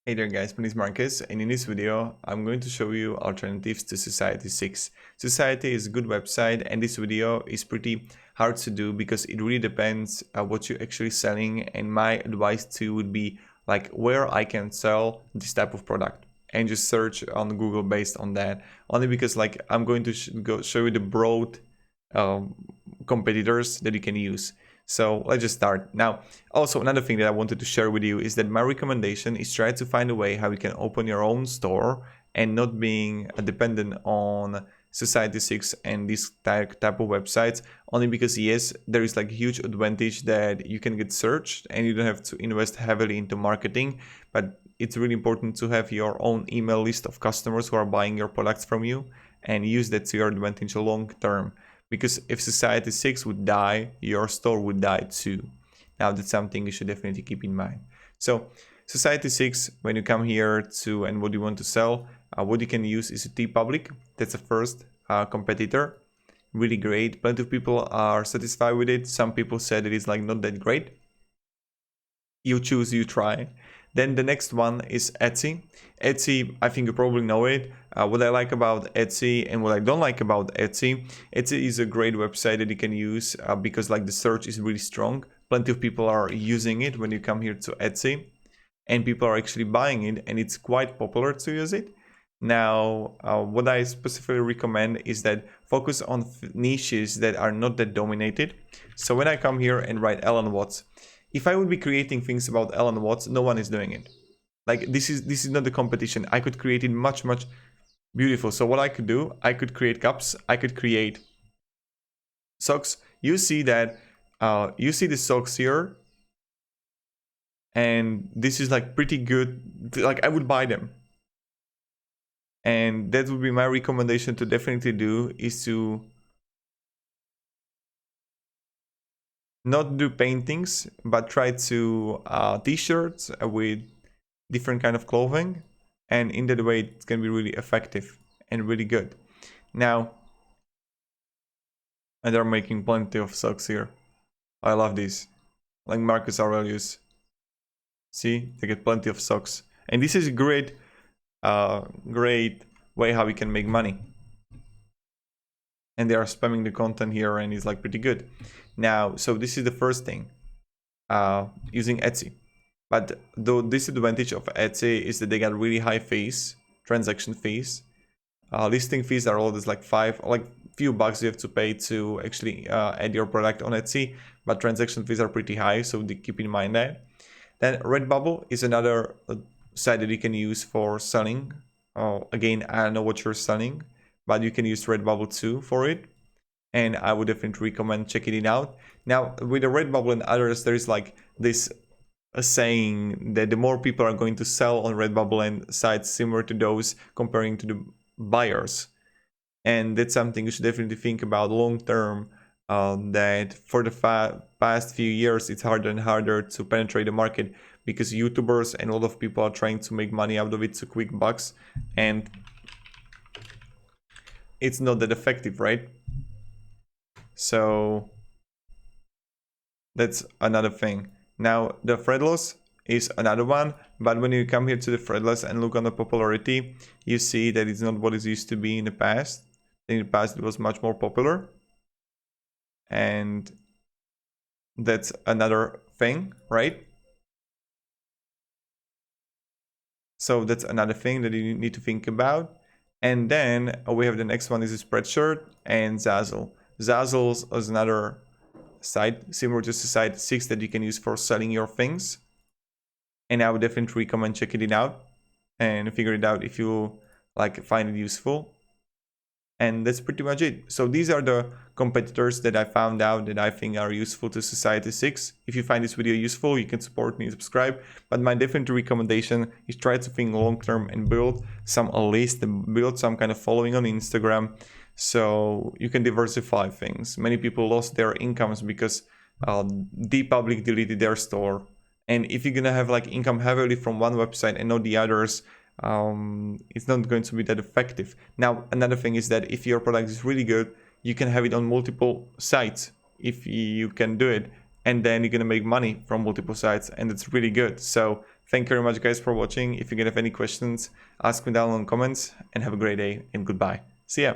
Hey there guys, my name is Marcus, and in this video I'm going to show you alternatives to Society6. Society is a good website, and this video is pretty hard to do because it really depends what you're actually selling, and my advice to you would be like where I can sell this type of product and just search on Google based on that, only because like I'm going to show you the broad competitors that you can use. So let's just start. Now, also another thing that I wanted to share with you is that my recommendation is try to find a way how you can open your own store and not being dependent on Society6 and this type of websites, only because yes, there is like a huge advantage that you can get searched and you don't have to invest heavily into marketing, but it's really important to have your own email list of customers who are buying your products from you and use that to your advantage long term. Because if Society6 would die, your store would die too. Now that's something you should definitely keep in mind. So Society6, when you come here to and what you want to sell, what you can use is a Tubebuddy. That's the first competitor. Really great. Plenty of people are satisfied with it. Some people said it is like not that great. You choose, you try. Then the next one is Etsy. Etsy, I think you probably know it. What I like about Etsy and what I don't like about Etsy, Etsy is a great website that you can use because like the search is really strong. Plenty of people are using it when you come here to Etsy, and people are actually buying it, and it's quite popular to use it. Now, what I specifically recommend is that focus on niches that are not that dominated. So when I come here and write Alan Watts, if I would be creating things about Alan Watts, no one is doing it. Like this is not the competition. I could create it much beautiful. So what I could do, I could create cups, I could create socks. You see that, you see the socks here, and this is like pretty good. Like I would buy them, and that would be my recommendation to definitely do, is to not do paintings, but try to t-shirts with different kind of clothing, and in that way it's gonna be really effective and really good. Now, and they're making plenty of socks here. I love these, like Marcus Aurelius. See, they get plenty of socks, and this is a great way how we can make money. And they are spamming the content here, and it's like pretty good. Now, so this is the first thing, using Etsy. But the disadvantage of Etsy is that they got really high fees, transaction fees. Listing fees are always like few bucks you have to pay to actually add your product on Etsy, but transaction fees are pretty high, so keep in mind that. Then Redbubble is another site that you can use for selling. Again, I don't know what you're selling, but you can use Redbubble too for it, and I would definitely recommend checking it out. Now, with the Redbubble and others, there is like this saying that the more people are going to sell on Redbubble and sites similar to those comparing to the buyers, and that's something you should definitely think about long term. That for the past few years it's harder and harder to penetrate the market because YouTubers and a lot of people are trying to make money out of it, so quick bucks, and it's not that effective, right? So that's another thing. Now, the threadless is another one, but when you come here to the threadless and look on the popularity, you see that it's not what it used to be in the past. In the past, it was much more popular, and that's another thing, right? So that's another thing that you need to think about. And then we have the next one is a Spreadshirt and Zazzle. Zazzle is another site similar to Society6 that you can use for selling your things, and I would definitely recommend checking it out and figure it out if you like find it useful. And that's pretty much it. So these are the competitors that I found out that I think are useful to Society6. If you find this video useful, you can support me and subscribe. But my definite recommendation is try to think long term and build some list, build some kind of following on Instagram, so you can diversify things. Many people lost their incomes because Tubebuddy deleted their store. And if you're gonna have like income heavily from one website and not the others, it's not going to be that effective. Now, another thing is that if your product is really good, you can have it on multiple sites if you can do it, and then you're gonna make money from multiple sites, and it's really good. So Thank you very much, guys, for watching. If you have any questions, ask me down in the comments, and have a great day and goodbye. See ya.